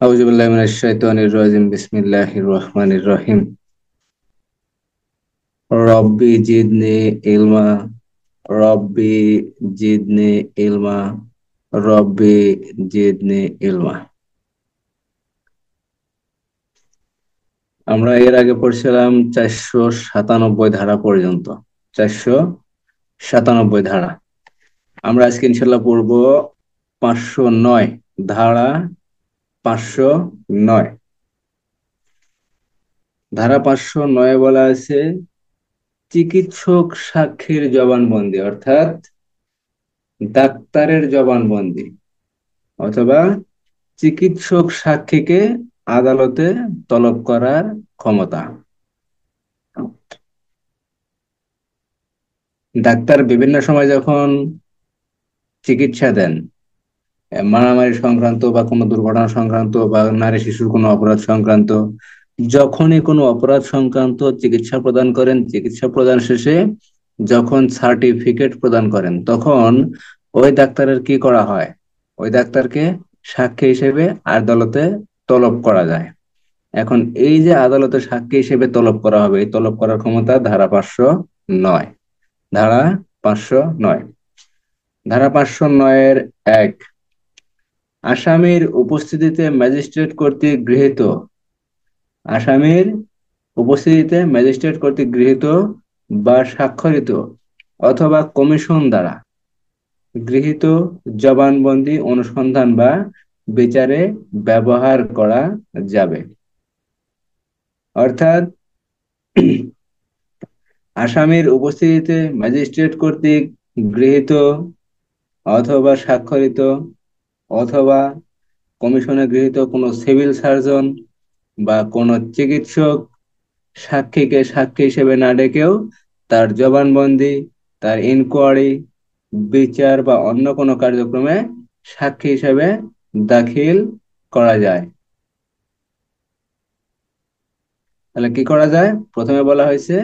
আউযু বিল্লাহি মিনাশ শাইতানির রাজিম বিসমিল্লাহির রহমানির রহিম রব্বি জিদনি ইলমা রব্বি জিদনি ইলমা রব্বি জিদনি ইলমা। আমরা এর আগে পড়ছিলাম 497 ধারা পর্যন্ত। 497 ধারা। আমরা আজকে ইনশাল্লাহ পড়বো 509 ধারা। 509 ধারা 509 বলা আছে চিকিৎসক সাক্ষীর জবানবন্দি, অর্থাৎ ডাক্তারের জবানবন্দি অথবা চিকিৎসক সাক্ষীকে আদালতে তলব করার ক্ষমতা। ডাক্তার বিভিন্ন সময় যখন চিকিৎসা দেন, মারামারি সংক্রান্ত বা কোনো দুর্ঘটনা সংক্রান্ত বা নারী শিশুর কোনো অপরাধ সংক্রান্ত, যখনই কোনো অপরাধ সংক্রান্ত চিকিৎসা প্রদান করেন, চিকিৎসা প্রদান শেষে যখন সার্টিফিকেট প্রদান করেন, তখন ওই ডাক্তারের কি করা হয়? ওই ডাক্তারকে সাক্ষী হিসেবে আদালতে তলব করা যায়। এখন এই যে আদালতে সাক্ষী হিসেবে তলব করা হবে, এই তলব করার ক্ষমতা ধারা 509। ধারা 509। ধারা 509-এর 1, আসামির উপস্থিতিতে ম্যাজিস্ট্রেট কর্তৃক গৃহীত, আসামির উপস্থিতিতে ম্যাজিস্ট্রেট কর্তৃক গৃহীত বা স্বাক্ষরিত অথবা কমিশন দ্বারা গৃহীত জবানবন্দি অনুসন্ধান বা বিচারে ব্যবহার করা যাবে। অর্থাৎ আসামির উপস্থিতিতে ম্যাজিস্ট্রেট কর্তৃক গৃহীত অথবা স্বাক্ষরিত অথবা কমিশনে গৃহীত কোনো সিভিল সার্জন বা কোনো চিকিৎসক সাক্ষীকে সাক্ষী হিসেবে না ডেকেও তার জবানবন্দি, তার ইনকোয়ারি, বিচার বা অন্য কোনো কার্যক্রমে সাক্ষী হিসেবে দাখিল করা যায়। তাহলে কি করা যায়? প্রথমে বলা হয়েছে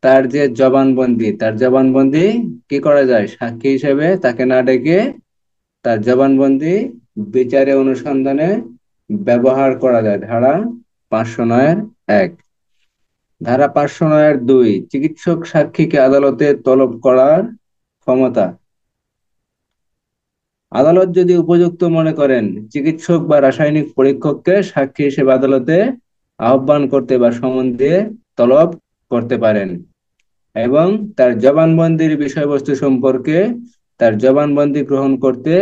তার যে জবানবন্দি, তার জবানবন্দি কি করা যায়? সাক্ষী হিসেবে তাকে না ডেকে তার জবানবন্দি বিচারে অনুসন্ধানে ব্যবহার করা যায়। ধারা 509-1। ধারা 509-2, চিকিৎসক সাক্ষীকে আদালতে তলব করার ক্ষমতা। আদালত যদি উপযুক্ত মনে করেন, চিকিৎসক বা রাসায়নিক পরীক্ষককে সাক্ষী হিসেবে আদালতে আহ্বান করতে বা সমন দিয়ে তলব করতে পারেন এবং তার জবানবন্দির বিষয়বস্তু সম্পর্কে তার জবানবন্দি গ্রহণ করতে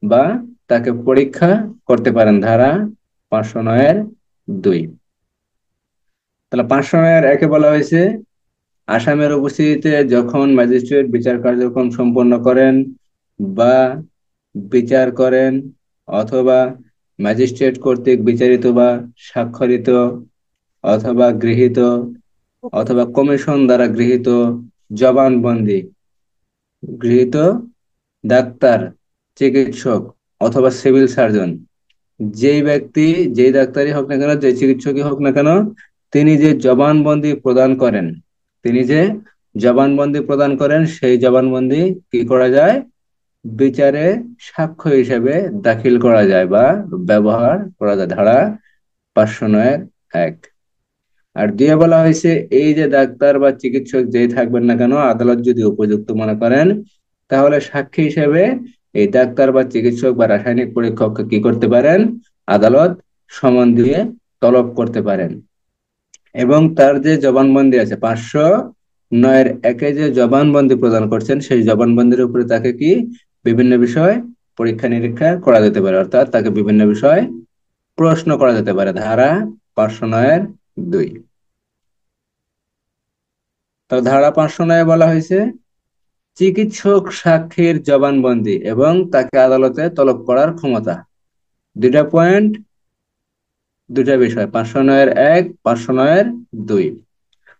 বা তাকে পরীক্ষা করতে পারেন। ধারা 509-2। তাহলে 509-1-এ বলা হয়েছে আসামের উপস্থিতিতে যখন ম্যাজিস্ট্রেট বিচার কার্যক্রম সম্পন্ন করেন বা বিচার করেন অথবা ম্যাজিস্ট্রেট কর্তৃক বিচারিত বা স্বাক্ষরিত অথবা গৃহীত অথবা কমিশন দ্বারা গৃহীত জবানবন্দি, গৃহীত ডাক্তার, চিকিৎসক অথবা সিভিল সার্জন, যেই ব্যক্তি, যেই ডাক্তারই হোক না কেন, যে চিকিৎসকই হোক না কেন, তিনি যে জবানবন্দি প্রদান করেন, তিনি যে জবানবন্দি প্রদান করেন, সেই জবানবন্দি কি করা যায়? বিচারে সাক্ষ্য হিসেবে দাখিল করা যায় বা ব্যবহার করা যায়। ধারা 509-1। আর দিয়ে বলা হয়েছে এই যে ডাক্তার বা চিকিৎসক যেই থাকবেন না কেন, আদালত যদি উপযুক্ত মনে করেন, তাহলে সাক্ষী হিসেবে এই ডাক্তার বা চিকিৎসক বা রাসায়নিক পরীক্ষককে কি করতে পারেন? আদালত সমন দিয়ে তলব করতে পারেন এবং তার যে জবানবন্দি আছে 509-1-এ যে জবানবন্দি প্রদান করছেন, সেই জবানবন্দির উপরে তাকে কি বিভিন্ন বিষয় পরীক্ষা নিরীক্ষা করা যেতে পারে, অর্থাৎ তাকে বিভিন্ন বিষয় প্রশ্ন করা যেতে পারে। ধারা 509-2। তো ধারা 509-এ বলা হয়েছে চিকিৎসক সাক্ষীর জবানবন্দি এবং তাকে আদালতে তলব করার ক্ষমতা। দুইটা পয়েন্ট, দুইটা বিষয়, 509-1, 509-2।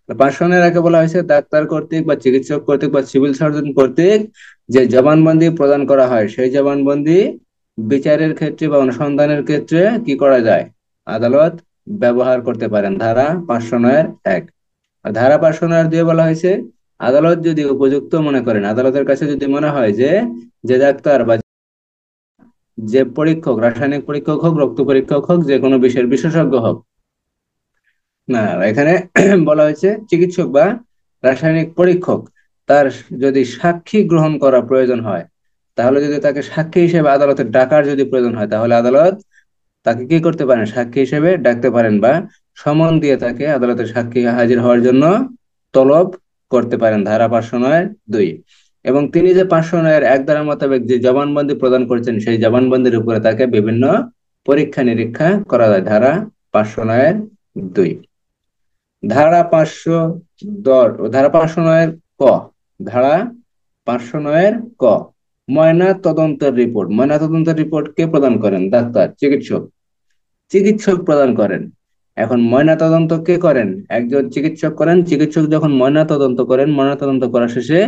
509-1-এ বলা হয়েছে ডাক্তার কর্তৃক বা চিকিৎসক কর্তৃক বা সিভিল সার্জন কর্তৃক যে জবানবন্দি প্রদান করা হয়, সেই জবানবন্দি বিচারের ক্ষেত্রে বা অনুসন্ধানের ক্ষেত্রে কি করা যায়? আদালত ব্যবহার করতে পারেন। ধারা 509-1। আর ধারা 509-2 বলা হয়েছে আদালত যদি উপযুক্ত মনে করেন, আদালতের কাছে যদি মনে হয় যে যে ডাক্তার বা যে পরীক্ষক, রাসায়নিক পরীক্ষক হোক, রক্ত পরীক্ষক হোক, যে কোনো বিষয়ের বিশেষজ্ঞ হোক। না, এখানে বলা হয়েছে চিকিৎসক বা রাসায়নিক পরীক্ষক তার যদি সাক্ষী গ্রহণ করা প্রয়োজন হয়, তাহলে যদি তাকে সাক্ষী হিসেবে আদালতে ডাকার যদি প্রয়োজন হয়, তাহলে আদালত তাকে কি করতে পারেন, সাক্ষী হিসেবে ডাকতে পারেন বা সমন দিয়ে তাকে আদালতে সাক্ষী হাজির হওয়ার জন্য তলব করতে পারেন, ধারা 509(2)। এবং তিনি যে 509(1) ধারা মোতাবেক যে জবানবন্দি প্রদান করছেন, সেই জবানবন্দির উপরে তাকে বিভিন্ন পরীক্ষা নিরীক্ষা করা যায়, ধারা 509(2)। ধারা 509(ক), ধারা 509(ক), ময়না তদন্তের রিপোর্ট। ময়না তদন্তের রিপোর্ট কে প্রদান করেন? ডাক্তার, চিকিৎসক। চিকিৎসক প্রদান করেন। এখন ময়না তদন্ত কে করেন? একজন চিকিৎসক করেন। চিকিৎসক যখন ময়না তদন্ত করেন, ময়না তদন্ত করা শেষে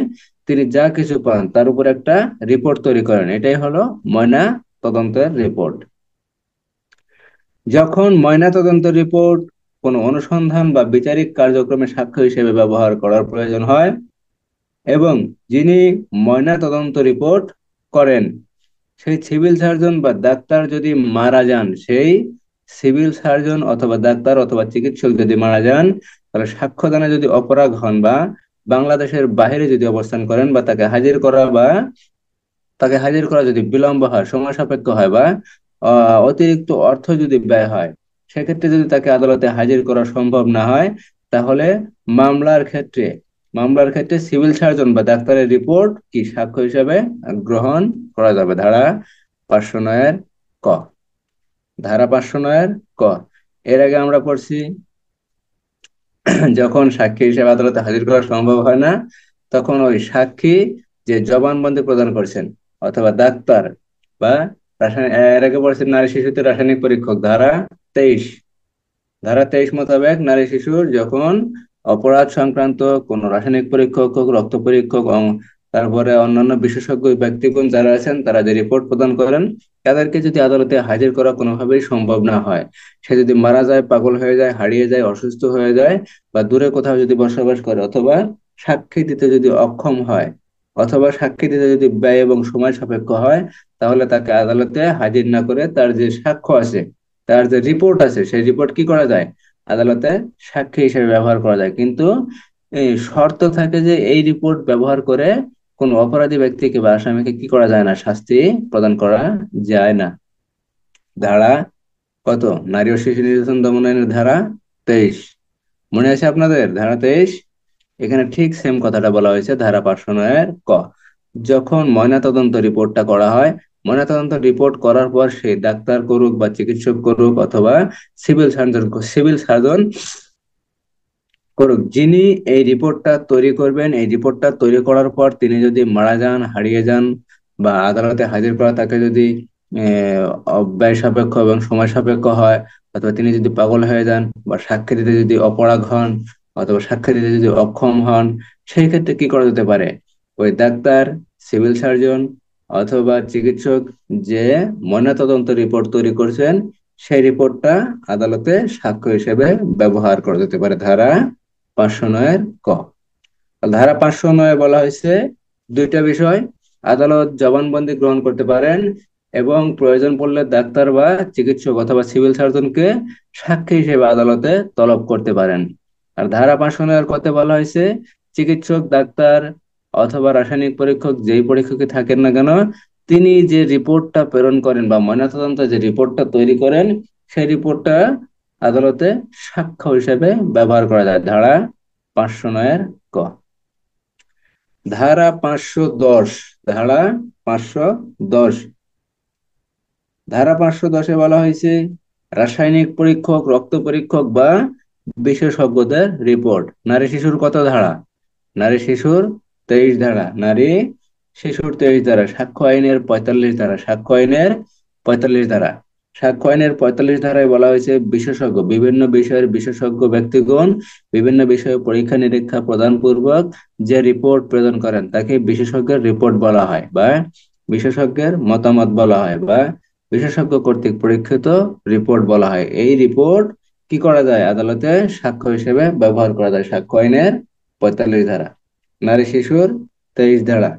তিনি যা কিছু পান তার উপর একটা রিপোর্ট তৈরি করেন, এটাই হলো ময়না তদন্তের রিপোর্ট। যখন ময়না তদন্ত রিপোর্ট কোনো অনুসন্ধান বা বিচারিক কার্যক্রমে সাক্ষ্য হিসেবে ব্যবহার করার প্রয়োজন হয়, এবং যিনি ময়না তদন্ত রিপোর্ট করেন সেই সিভিল সার্জন বা ডাক্তার যদি মারা যান, সেই সিভিল সার্জন অথবা ডাক্তার অথবা চিকিৎসক যদি মারা যান, তাহলে সাক্ষ্যদানে যদি অপারগ হন বা বাংলাদেশের বাইরে যদি অবস্থান করেন, বা তাকে হাজির করা যদি বিলম্ব হয়, সময় সাপেক্ষ হয়, বা অতিরিক্ত অর্থ যদি ব্যয় হয়, সেক্ষেত্রে যদি তাকে আদালতে হাজির করা সম্ভব না হয়, তাহলে মামলার ক্ষেত্রে মামলার ক্ষেত্রে সিভিল সার্জন বা ডাক্তারের রিপোর্ট কি সাক্ষ্য হিসেবে গ্রহণ করা যাবে, ধারা 509(ক). ধারা 509(ক). এর আগে আমরা পড়ছি, যখন সাক্ষী হিসেবে আদালতে হাজির করা সম্ভব হয় না, তখন ওই সাক্ষী যে জবানবন্দি প্রদান করছেন, অথবা ডাক্তার বা রাসায়নিক, এর আগে পড়ছেন নারী শিশুতে রাসায়নিক পরীক্ষক, ধারা 23। ধারা 23 মোতাবেক নারী শিশুর যখন অপরাধ সংক্রান্ত কোন রাসায়নিক পরীক্ষক হোক, রক্ত পরীক্ষক, তারপরে অন্যান্য বিশেষজ্ঞ ব্যক্তিগণ যারা আছেন, তারা যে রিপোর্ট প্রদান করেন, তাদেরকে যদি আদালতে হাজির করা কোনোভাবেই সম্ভব না হয়, সে যদি মারা যায়, পাগল হয়ে যায়, হারিয়ে যায়, অসুস্থ হয়ে যায়, বা দূরে কোথাও যদি বসবাস করে, অথবা সাক্ষী দিতে যদি অক্ষম হয়, অথবা সাক্ষী দিতে যদি ব্যয় এবং সময় সাপেক্ষ হয়, তাহলে তাকে আদালতে হাজির না করে তার যে সাক্ষ্য আছে, তার যে রিপোর্ট আছে, সেই রিপোর্ট কি করা যায়, আদালতে সাক্ষী হিসেবে ব্যবহার করা যায়। কিন্তু এই শর্ত থাকে যে এই রিপোর্ট ব্যবহার করে কোন অপরাধী ব্যক্তিকে বা আসামিকে কি করা যায় না, শাস্তি প্রদান করা যায় না। ধারা কত? নারী ও শিশু নির্যাতন দমন আইনের ধারা 23। মনে আছে আপনাদের? ধারা 23। এখানে ঠিক সেম কথাটা বলা হয়েছে, ধারা 509(ক). যখন ময়নাতদন্ত রিপোর্টটা করা হয়, ময়নাতদন্ত রিপোর্ট করার পর সেই ডাক্তার করুক বা চিকিৎসক করুক, অথবা সিভিল সার্জন করুক, যিনি এই রিপোর্টটা তৈরি করবেন, এই রিপোর্টটা তৈরি করার পর তিনি যদি মারা যান, হারিয়ে যান, বা আদালতে হাজির করা তাকে যদি ব্যয় সাপেক্ষ এবং সময় সাপেক্ষ হয়, অথবা তিনি যদি পাগল হয়ে যান, বা সাক্ষী দিতে যদি অপারগ হন, অথবা সাক্ষী দিতে যদি অক্ষম হন, সেই ক্ষেত্রে কি করা যেতে পারে, ওই ডাক্তার, সিভিল সার্জন অথবা চিকিৎসক যে ময়নাতদন্ত রিপোর্ট তৈরি করছেন, সেই রিপোর্টটা আদালতে সাক্ষ্য হিসেবে ব্যবহার করা যেতে পারে, ধারা 509(ক). ধারা 509 বলা হয়েছে দুইটা বিষয়: আদালত জবানবন্দি গ্রহণ করতে পারেন, এবং প্রয়োজন পড়লে ডাক্তার বা চিকিৎসক অথবা সিভিল সার্জনকে সাক্ষী হিসেবে আদালতে তলব করতে পারেন। আর ধারা 509 কতে বলা হয়েছে, চিকিৎসক, ডাক্তার অথবা রাসায়নিক পরীক্ষক, যেই পরীক্ষকই থাকেন না কেন, তিনি যে রিপোর্টটা প্রেরণ করেন বা ময়নাতদন্ত যে রিপোর্টটা তৈরি করেন, সেই রিপোর্টটা আদালতে সাক্ষ্য হিসেবে ব্যবহার করা যায়, ধারা 509(ক). ধারা 510। ধারা 510। ধারা 510-এ বলা হয়েছে রাসায়নিক পরীক্ষক, রক্ত পরীক্ষক বা বিশেষজ্ঞদের রিপোর্ট। নারী শিশুর কত ধারা? নারী শিশুর 23 ধারা। নারী শিশুর 23 ধারা। সাক্ষ্য আইনের 45 ধারা। সাক্ষ্য আইনের 45 ধারা। সাক্ষ্য আইনের 45 ধারায় বলা হয়েছে বিশেষজ্ঞ, বিভিন্ন বিষয়ের বিশেষজ্ঞ ব্যক্তিগণ বিভিন্ন বিষয়ে পরীক্ষা নিরীক্ষা প্রদান পূর্বক যে রিপোর্ট প্রদান করেন তাকে বিশেষজ্ঞের রিপোর্ট বলা হয়, বা বিশেষজ্ঞের মতামত বলা হয়, বা বিশেষজ্ঞ কর্তৃক পরীক্ষিত রিপোর্ট বলা হয়। এই রিপোর্ট কি করা যায়, আদালতে সাক্ষ্য হিসেবে ব্যবহার করা যায়, সাক্ষ্য আইনের 45 ধারা। নারী শিশুর 23 ধারা।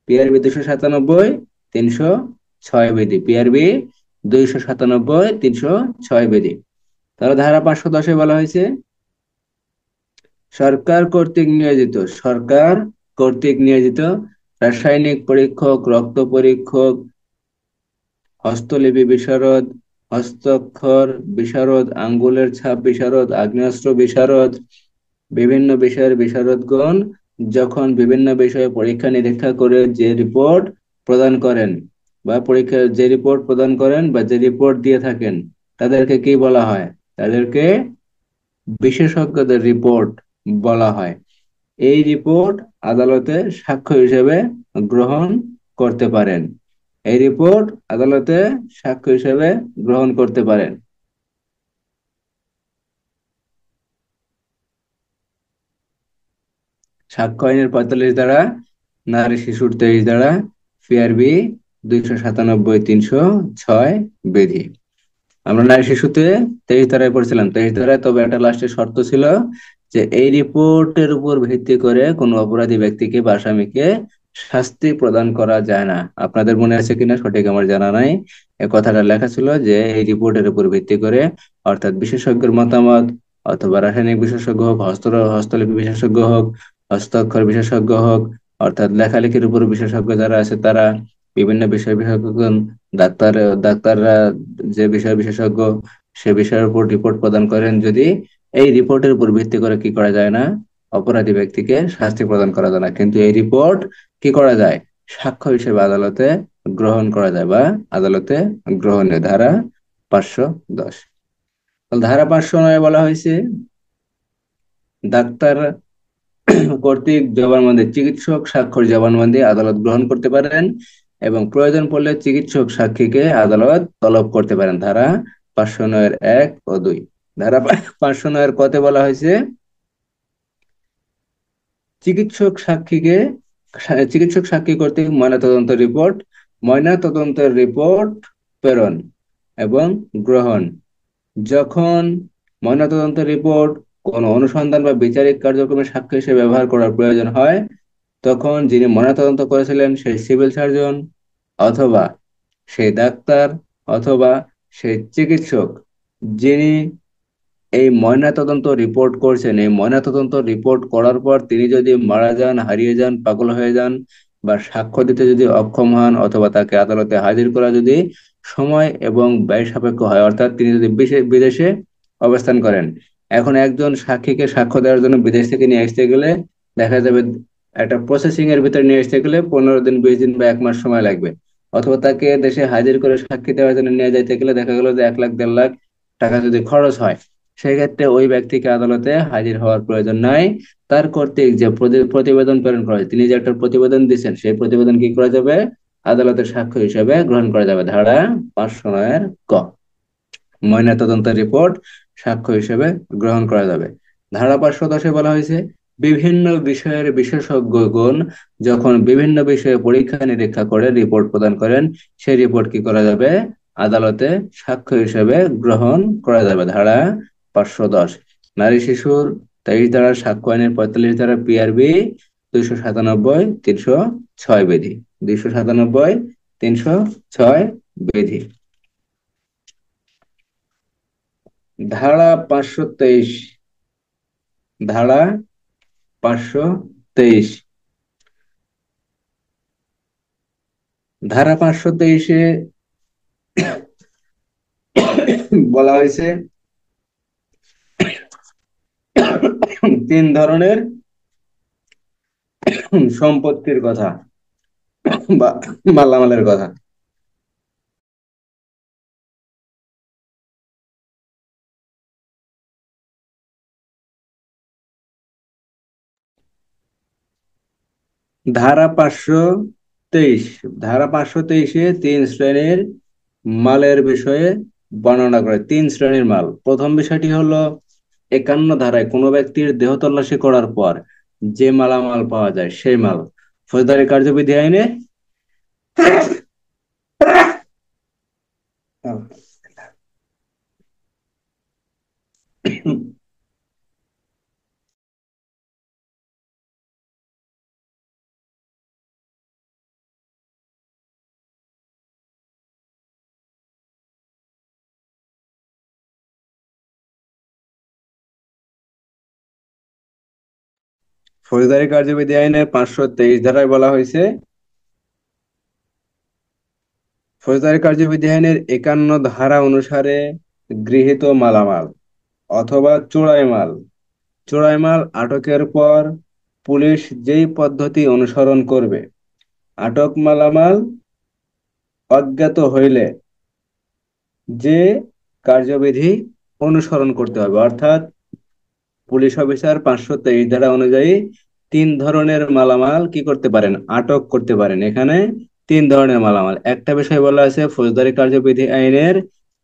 পিআরবি 297, 300 ছয় বিধি, পিআরবি 297 306 বিধি। তাহলে ধারা 510-এ বলা হয়েছে সরকার কর্তৃক নিয়োজিত, সরকার কর্তৃক নিয়োজিত রাসায়নিক পরীক্ষক, রক্ত পরীক্ষক, হস্তলিপি বিশারদ, হস্তাক্ষর বিশারদ, আঙ্গুলের ছাপ বিশারদ, আগ্নেয়াস্ত্র বিশারদ, বিভিন্ন বিষয়ের বিশারদগণ যখন বিভিন্ন বিষয়ে পরীক্ষা নিরীক্ষা করে যে রিপোর্ট প্রদান করেন বা পরীক্ষা যে রিপোর্ট প্রদান করেন বা যে রিপোর্ট দিয়ে থাকেন, তাদেরকে কি বলা হয়? তাদেরকে বিশেষজ্ঞদের রিপোর্ট বলা হয়। এই রিপোর্ট আদালতে সাক্ষ্য হিসেবে গ্রহণ করতে পারেন। এই রিপোর্ট আদালতে সাক্ষ্য হিসেবে গ্রহণ করতে পারেন। সাক্ষ্য আইনের 45 ধারা, নারী শিশুর 23 ধারা, পিআরবি 297 306 বিধি। আমরা নারী শিশুতে 23 ধারায় পড়ছিলাম, 23 ধারায়, তবে একটা লাস্টের শর্ত ছিল যে এই রিপোর্টের উপর ভিত্তি করে কোনো অপরাধী ব্যক্তিকে বা আসামিকে শাস্তি প্রদান করা যায় না। আপনাদের মনে আছে কিনা সঠিক আমার জানা নাই। এ কথাটা লেখা ছিল যে এই রিপোর্টের উপর ভিত্তি করে, অর্থাৎ বিশেষজ্ঞের মতামত, অথবা রাসায়নিক বিশেষজ্ঞ হোক, হস্তলিপি বিশেষজ্ঞ হোক, হস্তাক্ষর বিশেষজ্ঞ হোক, অর্থাৎ লেখালেখির উপর বিশেষজ্ঞ যারা আছে তারা, বিভিন্ন বিষয় বিশেষজ্ঞ, ডাক্তার ডাক্তাররা যে বিষয় বিশেষজ্ঞ, সে বিষয়ের উপর রিপোর্ট প্রদান করেন, যদি এই রিপোর্টের উপর ভিত্তি করে কি করা যায় না? অপরাধী ব্যক্তিকে শাস্তি প্রদান করা যায় না, কিন্তু এই রিপোর্ট কি করা যায়? সাক্ষ্য হিসেবে আদালতে গ্রহণ করা যায় বা আদালতে গ্রহণীয়। ধারা 510। ধারা 509 বলা হয়েছে ডাক্তার কর্তৃক জবানবন্দি, চিকিৎসক স্বাক্ষর জবানবন্দি আদালত গ্রহণ করতে পারেন এবং প্রয়োজন পড়লে চিকিৎসক সাক্ষীকে আদালত তলব করতে পারেন। ধারা 509-1 ও 2। ধারা 509 কতে বলা হয়েছে চিকিৎসক সাক্ষী কর্তৃক ময়নাতদন্তের রিপোর্ট প্রেরণ এবং গ্রহণ। যখন ময়নাতদন্তের রিপোর্ট কোনো অনুসন্ধান বা বিচারিক কার্যক্রমে সাক্ষ্য হিসেবে ব্যবহার করার প্রয়োজন হয়, তখন যিনি ময়নাতদন্ত করেছিলেন সেই সিভিল সার্জন, অথবা সেই ডাক্তার, অথবা সেই চিকিৎসক যিনি এই ময়নাতদন্ত রিপোর্ট করছেন, এই ময়নাতদন্ত রিপোর্ট করার পর তিনি যদি মারা যান, হারিয়ে যান, পাগল হয়ে যান, বা সাক্ষ্য দিতে যদি অক্ষম হন, অথবা তাকে আদালতে হাজির করা যদি সময় এবং ব্যয় সাপেক্ষ হয়, অর্থাৎ তিনি যদি বিদেশে অবস্থান করেন। এখন একজন সাক্ষীকে সাক্ষ্য দেওয়ার জন্য বিদেশ থেকে নিয়ে আসতে গেলে দেখা যাবে একটা প্রসেসিং এর ভিতরে নিয়ে আসতে গেলে 15 দিন, 20 দিন বা 1 মাস সময় লাগবে। অথবা তাকে দেশে হাজির করে সাক্ষী দেওয়ার জন্য নিয়ে যাইতে গেলে দেখা গেল যে 1 লাখ 1.5 লাখ টাকা যদি খরচ হয়, সেক্ষেত্রে ওই ব্যক্তিকে আদালতে হাজির হওয়ার প্রয়োজন নাই। তার কর্তৃক যে প্রতিবেদন প্রেরণ করা হয়, তিনি যে একটা প্রতিবেদন দিচ্ছেন, সেই প্রতিবেদন কি করা যাবে? আদালতের সাক্ষ্য হিসেবে গ্রহণ করা যাবে। ধারা 509-ক, ময়নাতদন্তের রিপোর্ট সাক্ষ্য হিসেবে গ্রহণ করা যাবে। ধারা 510-এ বলা হয়েছে বিভিন্ন বিষয়ের বিশেষজ্ঞগণ যখন বিভিন্ন বিষয়ে পরীক্ষা নিরীক্ষা করে রিপোর্ট প্রদান করেন, সেই রিপোর্ট কি করা যাবে? আদালতে সাক্ষ্য হিসেবে গ্রহণ করা যাবে। ধারা 510। নারী শিশুর 23 ধারা, সাক্ষ্য আইনের 45 ধারা, পিআরবি 297 306 বিধি, 297 306 বিধি। ধারা 523, ধারা 523, ধারা 523-এ বলা হয়েছে 3 ধরনের সম্পত্তির কথা বা মালামালের কথা। ধারা 523, ধারা 523-এ 3 শ্রেণীর মালের বিষয়ে বর্ণনা করে। 3 শ্রেণীর মাল। প্রথম বিষয়টি হলো 51 ধারায় কোনো ব্যক্তির দেহ তল্লাশি করার পর যে মালামাল পাওয়া যায় সেই মাল ফৌজদারি কার্যবিধি আইনে ফৌজদারি কার্যবিধি আইনের 523 ধারায় বলা হয়েছে, ফৌজদারি কার্যবিধি আইনের 51 ধারা অনুসারে গৃহীত মালামাল অথবা চোরাই মাল আটকের পর পুলিশ যেই পদ্ধতি অনুসরণ করবে, আটক মালামাল অজ্ঞাত হইলে যে কার্যবিধি অনুসরণ করতে হবে, অর্থাৎ পুলিশ অফিসার 523 ধারা অনুযায়ী 3 ধরনের মালামাল কি করতে পারেন, আটক করতে পারেন। এখানে 3 ধরনের মালামাল। একটা বিষয় বলা আছে, ফৌজদারি কার্যবিধি আইনের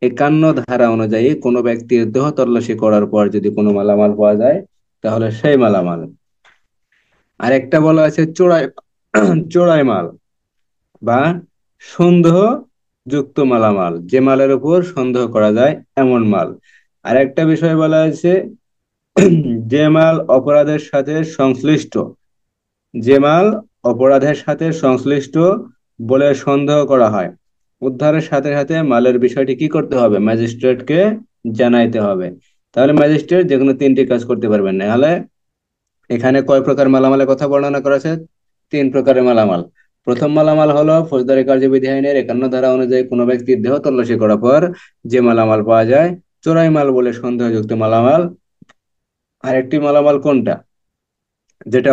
51 ধারা অনুযায়ী কোনো ব্যক্তির দেহ তল্লাশি করার পর যদি কোনো মালামাল পাওয়া যায় তাহলে সেই মালামাল। আর একটা বলা আছে চোরাই মাল বা সন্দেহ যুক্ত মালামাল, যে মালের উপর সন্দেহ করা যায় এমন মাল। আর একটা বিষয় বলা আছে যে মাল অপরাধের সাথে সংশ্লিষ্ট, যে মাল অপরাধের সাথে সংশ্লিষ্ট বলে সন্দেহ করা হয়, উদ্ধারের সাথে সাথে মালের বিষয়টি কি করতে হবে, ম্যাজিস্ট্রেটকে জানাইতে হবে। তাহলে ম্যাজিস্ট্রেট যে কোনো 3টি কাজ করতে পারবেন। নাহলে এখানে কয় প্রকার মালামালের কথা বর্ণনা করা আছে, 3 প্রকারের মালামাল। প্রথম মালামাল হলো ফৌজদারি কার্যবিধি আইনের 51 ধারা অনুযায়ী কোনো ব্যক্তির দেহ তল্লাশি করার পর যে মালামাল পাওয়া যায়, চোরাই মাল বলে সন্দেহযুক্ত মালামাল। আরেকটি মালামাল কোনটা, যেটা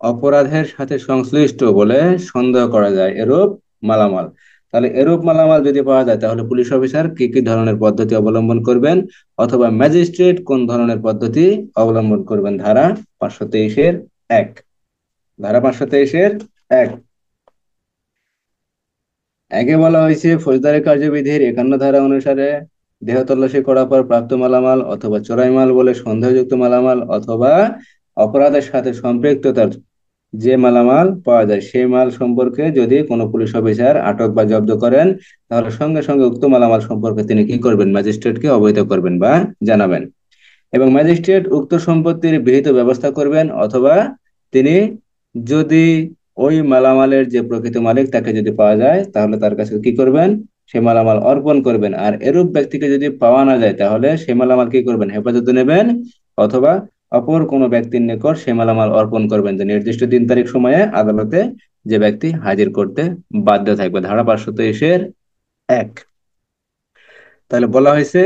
অপরাধের সাথে সংশ্লিষ্ট বলে সন্দেহ করা যায়, এরূপ মালামাল। তাহলে এরূপ মালামাল যদি পাওয়া যায় তাহলে পুলিশ অফিসার কি কি ধরনের পদ্ধতি অবলম্বন করবেন, অথবা ম্যাজিস্ট্রেট কোন ধরনের পদ্ধতি অবলম্বন করবেন। ধারা 523-এর 1, ধারা 523-এর 1 একে বলা হয়েছে ফৌজদারি কার্যবিধির 51 ধারা অনুসারে দেহ তল্লাশি করার পর প্রাপ্ত মালামাল অথবা চোরাই মাল বলে সন্দেহযুক্ত মালামাল অথবা অপরাধের সাথে সম্পৃক্ততার যে মালামাল পাওয়া যায় সেই মাল সম্পর্কে যদি কোনো পুলিশ অফিসার আটক বা জব্দ করেন তাহলে সঙ্গে সঙ্গে উক্ত মালামাল সম্পর্কে তিনি কি করবেন, ম্যাজিস্ট্রেটকে অবহিত করবেন বা জানাবেন। এবং ম্যাজিস্ট্রেট উক্ত সম্পত্তির বিহিত ব্যবস্থা করবেন, অথবা তিনি যদি ওই মালামালের যে প্রকৃত মালিক তাকে যদি পাওয়া যায় তাহলে তার কাছে কি করবেন, সে মালামাল অর্পণ করবেন। আর এরূপ ব্যক্তিকে যদি পাওয়া না যায় তাহলে সে মালামাল কি করবেন, হেফাজতে নেবেন, অথবা অপর কোনো ব্যক্তির নিকট সে মালামাল অর্পণ করবেন, যে নির্দিষ্ট দিন তারিখ সময়ে আদালতে যে ব্যক্তি হাজির করতে বাধ্য থাকবে। ধারা 523-এর 1। তাহলে বলা হয়েছে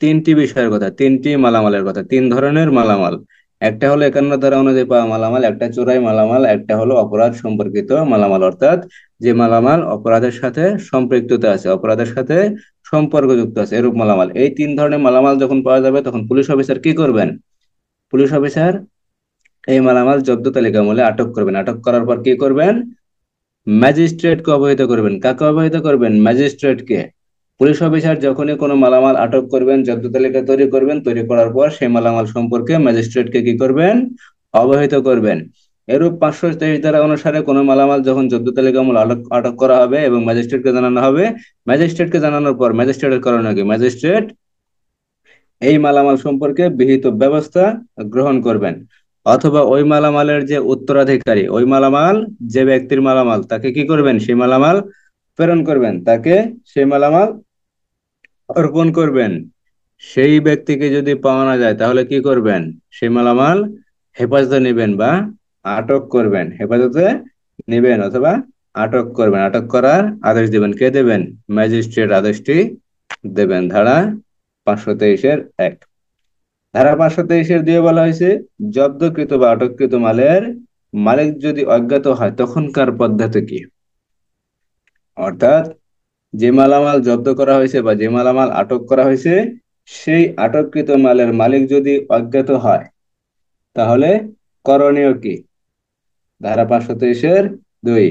3টি বিষয়ের কথা, 3টি মালামালের কথা, 3 ধরনের মালামাল। একটা হলো 51 ধারা অনুযায়ী পাওয়া মালামাল, একটা চোরাই মালামাল, একটা হলো অপরাধ সম্পর্কিত মালামাল, অর্থাৎ যে মালামাল অপরাধের সাথে সম্পৃক্ততা আছে, অপরাধের সাথে সম্পর্কযুক্ত আছে, এরূপ মালামাল। এই 3 ধরনের মালামাল যখন পাওয়া যাবে তখন পুলিশ অফিসার কি করবেন, পুলিশ অফিসার এই মালামাল জব্দ তালিকা মূলে আটক করবেন। আটক করার পর কি করবেন, ম্যাজিস্ট্রেটকে অবহিত করবেন। কাকে অবহিত করবেন, ম্যাজিস্ট্রেটকে। পুলিশ অফিসার যখনই কোনো মালামাল আটক করবেন, জব্দ তালিকা তৈরি করবেন, তৈরি করার পর সেই মালামাল সম্পর্কে ম্যাজিস্ট্রেটকে কি করবেন, অবহিত করবেন। এরূপ 523 ধারা অনুসারে কোনো মালামাল যখন জব্দ তালিকামূল আটক করা হবে এবং ম্যাজিস্ট্রেটকে জানানো হবে, ম্যাজিস্ট্রেটকে জানানোর পর ম্যাজিস্ট্রেটের করণীয় কি, ম্যাজিস্ট্রেট এই মালামাল সম্পর্কে বিহিত ব্যবস্থা গ্রহণ করবেন। অথবা ওই মালামালের যে উত্তরাধিকারী, ওই মালামাল যে ব্যক্তির মালামাল তাকে কি করবেন, সেই মালামাল প্রেরণ করবেন, তাকে সেই মালামাল অর্পণ করবেন। সেই ব্যক্তিকে যদি পাওয়া না যায় তাহলে কি করবেন, সেই মালামাল হেফাজতে নেবেন বা আটক করবেন, হেফাজতে নেবেন অথবা আটক করবেন। আটক করার আদেশ দেবেন, কে দেবেন, ম্যাজিস্ট্রেট আদেশটি দেবেন। ধারা 523-এর 1। ধারা 523-এর 2 বলা হয়েছে জব্দকৃত বা আটককৃত মালের মালিক যদি অজ্ঞাত হয় তখনকার পদ্ধতি কি, অর্থাৎ যে মালামাল জব্দ করা হয়েছে বা যে মালামাল আটক করা হয়েছে সেই আটককৃত মালের মালিক যদি অজ্ঞাত হয় তাহলে করণীয় কি। ধারা 523-এর 2,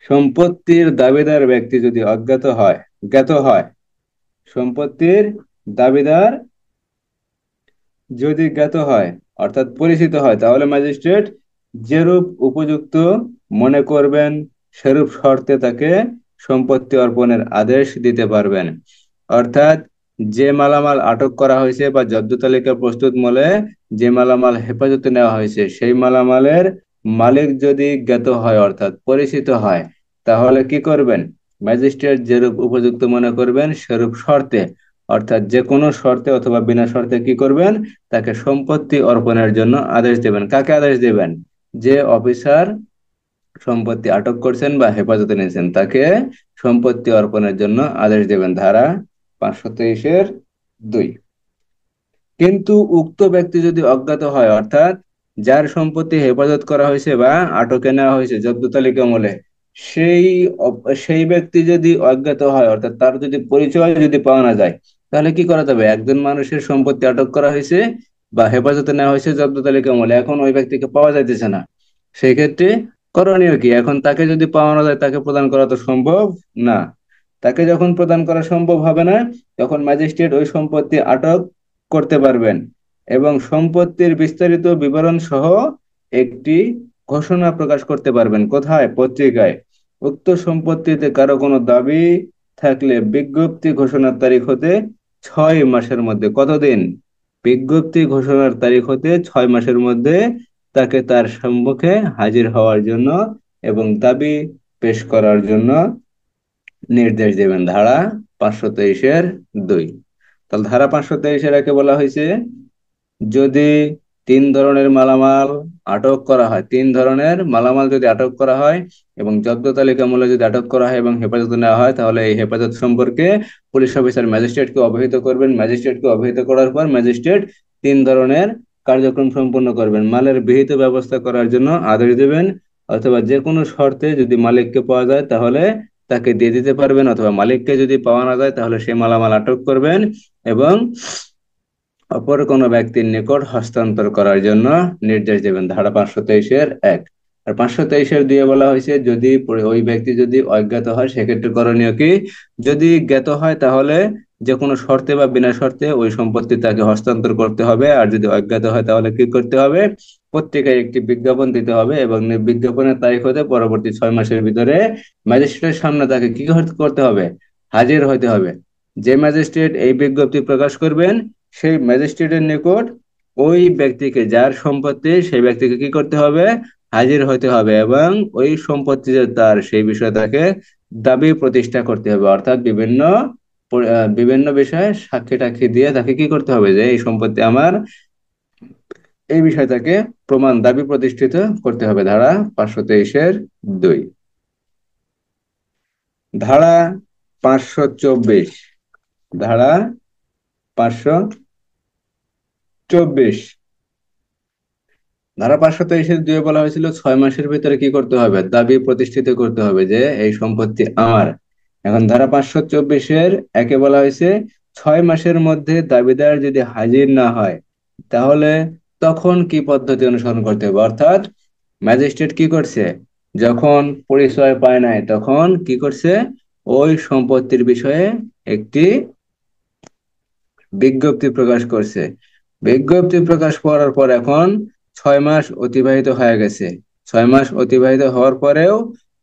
সম্পত্তির দাবিদার ব্যক্তি যদি জ্ঞাত হয়, সম্পত্তির দাবিদার যদি জ্ঞাত হয় অর্থাৎ পরিচিত হয় তাহলে ম্যাজিস্ট্রেট যেরূপ উপযুক্ত মনে করবেন সেরূপ শর্তে তাকে সম্পত্তি অর্পণের আদেশ দিতে পারবেন। অর্থাৎ যে মালামাল আটক করা হয়েছে বা জব্দ তালিকা প্রস্তুত মূলে যে মালামাল হেফাজতে নেওয়া হয়েছে সেই মালামালের মালিক যদি জ্ঞাত হয় অর্থাৎ পরিচিত হয় তাহলে কি করবেন, ম্যাজিস্ট্রেট যেরূপ উপযুক্ত মনে করবেন সেরূপ শর্তে অর্থাৎ যে কোনো শর্তে অথবা বিনা শর্তে কি করবেন, তাকে সম্পত্তি অর্পণের জন্য আদেশ দেবেন। কাকে আদেশ দেবেন? যে অফিসার সম্পত্তি আটক করছেন বা হেফাজতে নিয়েছেন তাকে সম্পত্তি অর্পণের জন্য আদেশ দেবেন, ধারা 523-2। কিন্তু উক্ত ব্যক্তি যদি অজ্ঞাত হয়, অর্থাৎ যার সম্পত্তি হেফাজত করা হয়েছে বা আটকে নেওয়া হয়েছে জব্দ তালিকা আমলে, সেই সেই ব্যক্তি যদি অজ্ঞাত হয়, অর্থাৎ তার যদি পরিচয় যদি পাওয়া না যায়, তাহলে কি করা যাবে? একজন মানুষের সম্পত্তি আটক করা হয়েছে বা হেফাজতে নেওয়া হয়েছে জব্দ তালিকা আমলে, এখন ওই ব্যক্তিকে পাওয়া যাইতেছে না। সেই ক্ষেত্রে করণীয় কি? এখন তাকে যদি পাওয়া না যায়, তাকে প্রদান করা তো সম্ভব না। তাকে যখন প্রদান করা সম্ভব হবে না, তখন ম্যাজিস্ট্রেট ওই সম্পত্তি আটক করতে পারবেন এবং সম্পত্তির বিস্তারিত বিবরণ সহ একটি ঘোষণা প্রকাশ করতে পারবেন। কোথায়? পত্রিকায়। উক্ত সম্পত্তিতে কারো কোনো দাবি থাকলে বিজ্ঞপ্তি ঘোষণার তারিখ হতে 6 মাসের মধ্যে, কতদিন? বিজ্ঞপ্তি ঘোষণার তারিখ হতে 6 মাসের মধ্যে তাকে তার সম্মুখে হাজির হওয়ার জন্য এবং দাবি পেশ করার জন্য নির্দেশ দেবেন, ধারা 523-2। তাহলে ধারা 523-এর একে বলা হয়েছে, যদি 3 ধরনের মালামাল আটক করা হয়, 3 ধরনের মালামাল যদি আটক করা হয় এবং জব্দ তালিকা মূল্য যদি আটক করা হয় এবং হেফাজতে নেওয়া হয়, তাহলে এই হেফাজত সম্পর্কে পুলিশ অফিসার ম্যাজিস্ট্রেটকে অবহিত করবেন। ম্যাজিস্ট্রেটকে অবহিত করার পর ম্যাজিস্ট্রেট 3 ধরনের কার্যক্রম সম্পন্ন করবেন। মালের বিহিত ব্যবস্থা করার জন্য আদেশ দেবেন, অথবা যে কোনো শর্তে যদি মালিককে পাওয়া যায় তাহলে তাকে দিয়ে দিতে পারবেন, অথবা মালিককে যদি পাওয়া না যায় তাহলে সেই মালামাল আটক করবেন এবং অপর কোনো ব্যক্তির নিকট হস্তান্তর করার জন্য নির্দেশ দেবেন, ধারা 523-1। আর 523-2 বলা হয়েছে, যদি ওই ব্যক্তি যদি অজ্ঞাত হয় সেক্ষেত্রে করণীয় কি? যদি জ্ঞাত হয় তাহলে যে কোনো শর্তে বা বিনা শর্তে ওই সম্পত্তি তাকে হস্তান্তর করতে হবে। আর যদি অজ্ঞাত হয় তাহলে কি করতে হবে? পত্রিকায় একটি বিজ্ঞাপন দিতে হবে এবং বিজ্ঞাপনের তারিখ হতে পরবর্তী 6 মাসের ভিতরে ম্যাজিস্ট্রেটের সামনে তাকে কি করতে হবে? হাজির হতে হবে। যে ম্যাজিস্ট্রেট এই বিজ্ঞপ্তি প্রকাশ করবেন, সেই ম্যাজিস্ট্রেটের নিকট ওই ব্যক্তিকে, যার সম্পত্তি, সেই ব্যক্তিকে কি করতে হবে? হাজির হতে হবে এবং ওই সম্পত্তি যে তার, সেই বিষয়ে তাকে দাবি প্রতিষ্ঠা করতে হবে। অর্থাৎ বিভিন্ন বিষয়ে সাক্ষী টাক্ষী দিয়ে তাকে কি করতে হবে, যে এই সম্পত্তি আমার, এই বিষয়ে তাকে প্রমাণ দাবি প্রতিষ্ঠিত করতে হবে, ধারা 523-2। ধারা 524, ধারা 524, ধারা 523-2 বলা হয়েছিল 6 মাসের ভিতরে কি করতে হবে? দাবি প্রতিষ্ঠিত করতে হবে যে এই সম্পত্তি আমার। এখন ধারা 524-1 বলা হয়েছে, 6 মাসের মধ্যে দাবিদার যদি হাজির না হয় তাহলে তখন কি পদ্ধতি অনুসরণ করতে হবে? অর্থাৎ ম্যাজিস্ট্রেট কি করছে, যখন পরিচয় পায় নাই তখন কি করছে? ওই সম্পত্তির বিষয়ে একটি বিজ্ঞপ্তি প্রকাশ করছে। বিজ্ঞপ্তি প্রকাশ করার পর এখন 6 মাস অতিবাহিত হয়ে গেছে। 6 মাস অতিবাহিত হওয়ার পরেও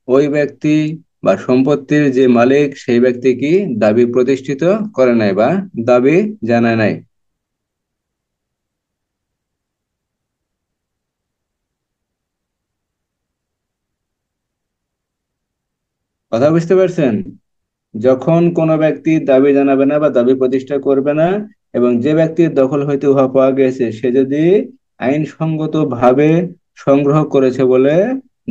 ওই ব্যক্তি বা সম্পত্তির যে মালিক, সেই ব্যক্তি কি দাবি প্রতিষ্ঠিত করে নাই বা দাবি জানায় নাই। কথা বুঝতে পারছেন? যখন কোনো ব্যক্তি দাবি জানাবে না বা দাবি প্রতিষ্ঠা করবে না, এবং যে ব্যক্তির দখল হইতে উহা পাওয়া গেছে সে যদি আইনসঙ্গত ভাবে সংগ্রহ করেছে বলে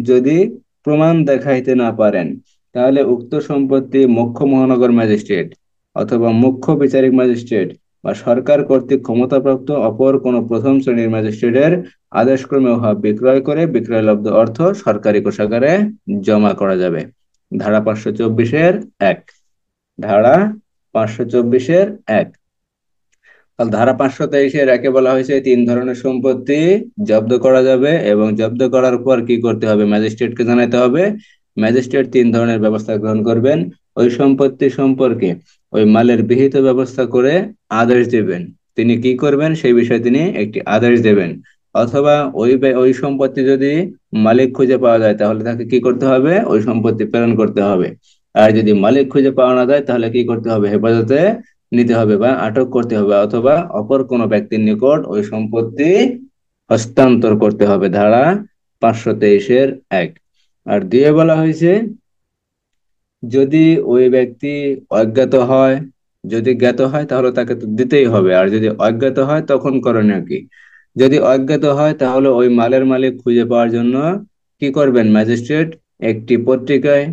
যদি প্রমাণ দেখাইতে না পারেন, তাহলে উক্ত সম্পত্তি মুখ্য মহানগর ম্যাজিস্ট্রেট অথবা মুখ্য বিচারিক ম্যাজিস্ট্রেট বা সরকার কর্তৃক ক্ষমতাপ্রাপ্ত অপর কোনো প্রথম শ্রেণীর ম্যাজিস্ট্রেটের আদেশক্রমে উহা বিক্রয় করে বিক্রয়লব্ধ অর্থ সরকারি কোষাগারে জমা করা যাবে, ধারা 524-1। ধারা 524-1। তাহলে ধারা 523-1 বলা হয়েছে 3 ধরনের সম্পত্তি জব্দ করা যাবে এবং জব্দ করার পর কি করতে হবে? ম্যাজিস্ট্রেটকে জানাতে হবে। ম্যাজিস্ট্রেট 3 ধরনের ব্যবস্থা গ্রহণ করবেন। ওই সম্পত্তি সম্পর্কে ওই মালের বিহিত ব্যবস্থা করে আদেশ দেবেন। তিনি কি করবেন সেই বিষয়ে তিনি একটি আদেশ দেবেন। অথবা ওই সম্পত্তি যদি মালিক খুঁজে পাওয়া যায় তাহলে তাকে কি করতে হবে? ওই সম্পত্তি প্রেরণ করতে হবে। আর যদি মালিক খুঁজে পাওয়া না যায় তাহলে কি করতে হবে? হেফাজতে নিতে হবে বা আটক করতে হবে, অথবা অপর কোনো ব্যক্তির নিকট ওই সম্পত্তি হস্তান্তর করতে হবে, ধারা 523-1। আর দিয়ে বলা হয়েছে, যদি ওই ব্যক্তি অজ্ঞাত হয় যদি জ্ঞাত হয় তাহলে তাকে তো দিতেই হবে, আর যদি অজ্ঞাত হয় তখন করণীয় কি? যদি অজ্ঞাত হয় তাহলে ওই মালের মালিক খুঁজে পাওয়ার জন্য কি করবেন? ম্যাজিস্ট্রেট একটি পত্রিকায়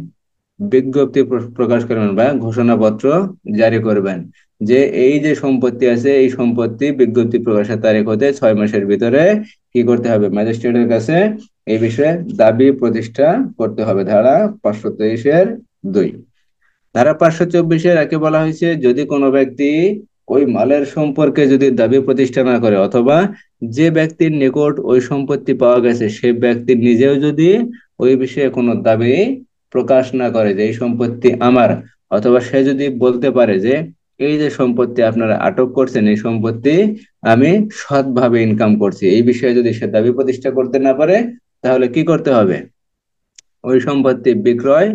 বিজ্ঞপ্তি প্রকাশ করবেন বা ঘোষণাপত্র জারি করবেন যে এই যে সম্পত্তি আছে, এই সম্পত্তি বিজ্ঞপ্তি প্রকাশের তারিখ হতে 6 মাসের ভিতরে কি করতে হবে? ম্যাজিস্ট্রেটের কাছে এই বিষয়ে দাবি প্রতিষ্ঠা করতে হবে। ধারা 523-2। ধারা 524 একে বলা হয়েছে, যদি কোনো ব্যক্তি ওই মালের সম্পর্কে যদি দাবি প্রতিষ্ঠা না করে, অথবা যে ব্যক্তির নিকট ওই সম্পত্তি পাওয়া গেছে সে ব্যক্তি নিজেও যদি ওই বিষয়ে কোনো দাবি প্রকাশ না করে যে এই সম্পত্তি আমার, অথবা সে যদি বলতে পারে যে এই যে সম্পত্তি আপনারা আটক করছেন এই সম্পত্তি আমি সৎভাবে ইনকাম করছি, এই বিষয়ে যদি সে দাবি প্রতিষ্ঠা করতে না পারে, তাহলে কি করতে হবে? ওই সম্পত্তি বিক্রয়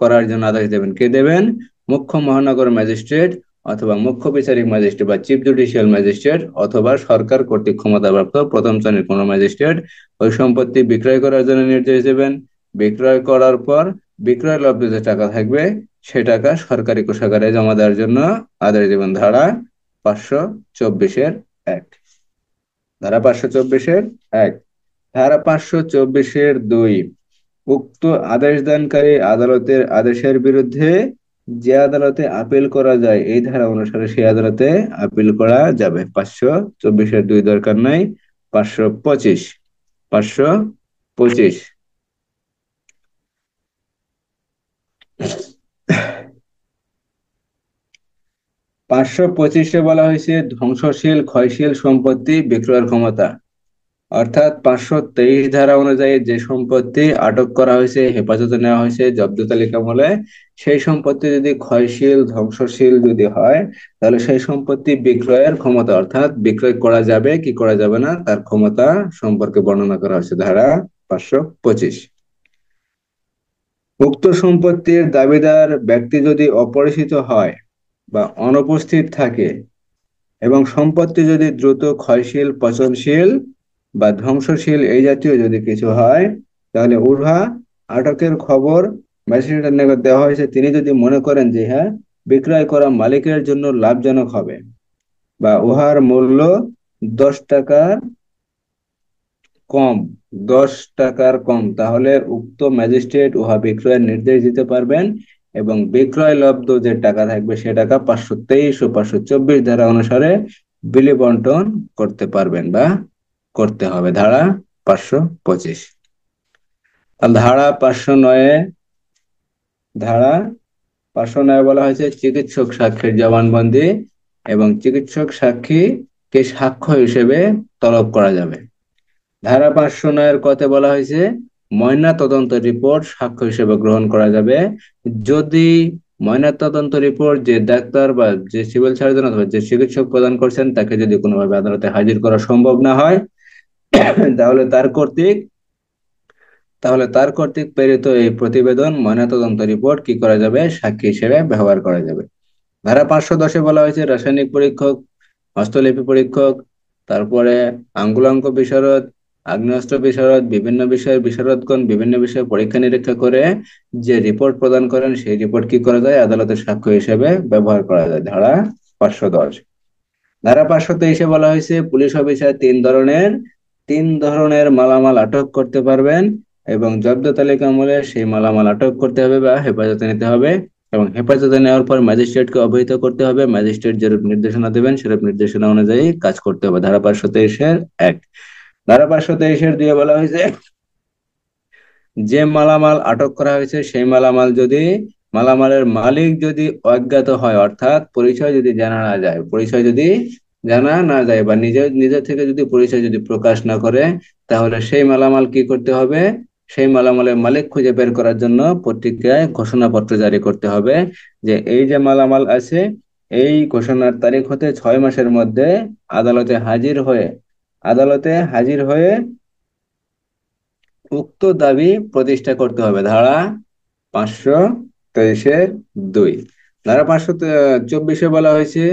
করার জন্য আদেশ দেবেন। কে দেবেন? মুখ্য মহানগর ম্যাজিস্ট্রেট, অথবা মুখ্য বিচারিক ম্যাজিস্ট্রেট বা চিফ জুডিশিয়াল ম্যাজিস্ট্রেট, অথবা সরকার কর্তৃক ক্ষমতাপ্রাপ্ত প্রথম শ্রেণীর কোনো ম্যাজিস্ট্রেট ওই সম্পত্তি বিক্রয় করার জন্য নির্দেশ দেবেন। বিক্রয় করার পর বিক্রয় লব্ধ যে টাকা থাকবে সে টাকা সরকারি কোষাগারে জমা দেওয়ার জন্য আদেশ দেবেন। ধারা 524-1। ধারা 524-1। ধারা 524-2। উক্ত আদেশদানকারী আদালতের আদেশের বিরুদ্ধে যে আদালতে আপিল করা যায় এই ধারা অনুসারে সেই আদালতে আপিল করা যাবে। 524-2 দরকার নাই। 525। 525। 525-এ বলা হয়েছে ধ্বংসশীল ক্ষয়শীল সম্পত্তি বিক্রয়ের ক্ষমতা। অর্থাৎ 523 ধারা অনুযায়ী যে সম্পত্তি আটক করা হয়েছে, হেফাজতে নেওয়া হয়েছে জব্দ তালিকা আমলে, সেই সম্পত্তি যদি ক্ষয়শীল ধ্বংসশীল যদি হয়, তাহলে সেই সম্পত্তি বিক্রয়ের ক্ষমতা, অর্থাৎ বিক্রয় করা যাবে কি করা যাবে না তার ক্ষমতা সম্পর্কে বর্ণনা করা হয়েছে ধারা 525। উক্ত সম্পত্তির দাবিদার ব্যক্তি যদি অপরিচিত হয় বা অনুপস্থিত থাকে, এবং সম্পত্তি যদি দ্রুত ক্ষয়শীল পচনশীল বা ধ্বংসশীল এই জাতীয় যদি কিছু হয়, তাহলে উহা আটকের খবর ম্যাজিস্ট্রেটের নিকট দেওয়া হয়েছে, তিনি যদি মনে করেন যে হ্যাঁ বিক্রয় করা মালিকের জন্য লাভজনক হবে বা উহার মূল্য 10 টাকার কম, 10 টাকার কম, তাহলে উক্ত ম্যাজিস্ট্রেট উহা বিক্রয়ের নির্দেশ দিতে পারবেন, এবং বিক্রয় লব্ধ যে টাকা থাকবে সে টাকা 523 ও 524 ধারা অনুসারে বিলি বন্টন করতে পারবেন বা করতে হবে। ধারা 525। আর ধারা 509-এ, ধারা 509 বলা হয়েছে চিকিৎসক সাক্ষীর জবানবন্দি এবং চিকিৎসক সাক্ষীকে সাক্ষ্য হিসেবে তলব করা যাবে। ধারা 509-এর কতে বলা হয়েছে ময়না তদন্ত রিপোর্ট সাক্ষ্য হিসেবে গ্রহণ করা যাবে যদি ময়না তদন্ত রিপোর্ট যে ডাক্তার বা যে সিভিল সার্জন অথবা যে চিকিৎসক প্রদান করছেন তাকে যদি কোনোভাবে আদালতে হাজির করা সম্ভব না হয়, তাহলে তার কর্তৃক প্রেরিত এই প্রতিবেদন ময়নাতদন্ত রিপোর্ট কি করা যাবে? সাক্ষী হিসেবে ব্যবহার করা যাবে। ধারা 510-এ বলা হয়েছে রাসায়নিক পরীক্ষক, হস্তলিপি পরীক্ষক, তারপরে আঙ্গুলাঙ্ক বিশারদ, আগ্নেয়াস্ত্র বিশারদ, বিভিন্ন বিষয়ের বিশারদগণ বিভিন্ন বিষয়ে পরীক্ষা নিরীক্ষা করে যে রিপোর্ট প্রদান করেন সেই রিপোর্ট কি করা যায়? আদালতের সাক্ষ্য হিসেবে ব্যবহার করা যায়। ধারা 510। ধারা 523-এ বলা হয়েছে পুলিশ অফিসার তিন ধরনের মালামাল আটক করতে পারবেন, এবং জব্দ তালিকা আমলে সেই মালামাল আটক করতে হবে বা হেফাজতে নিতে হবে, এবং হেফাজতে নেওয়ার পর ম্যাজিস্ট্রেটকে অবহিত করতে হবে। ম্যাজিস্ট্রেট যেরূপ নির্দেশনা দেবেন সেরূপ নির্দেশনা অনুযায়ী কাজ করতে হবে। ধারা 523-1। ধারা 523-2 বলা হয়েছে যে মালামাল আটক করা হয়েছে সেই মালামালের মালিক যদি অজ্ঞাত হয়, অর্থাৎ পরিচয় যদি জানা না যায় বা নিজের থেকে যদি পরিচয় যদি প্রকাশ না করে, তাহলে সেই মালামাল কি করতে হবে? সেই মালামালের মালিক খুঁজে বের করার জন্য পত্রিকায় ঘোষণাপত্র জারি করতে হবে যে এই যে মালামাল আছে এই ঘোষণার তারিখ হতে 6 মাসের মধ্যে আদালতে হাজির হয়ে উক্ত দাবি প্রতিষ্ঠা করতে হবে। ধারা 523-2। ধারা 524-এ বলা হয়েছে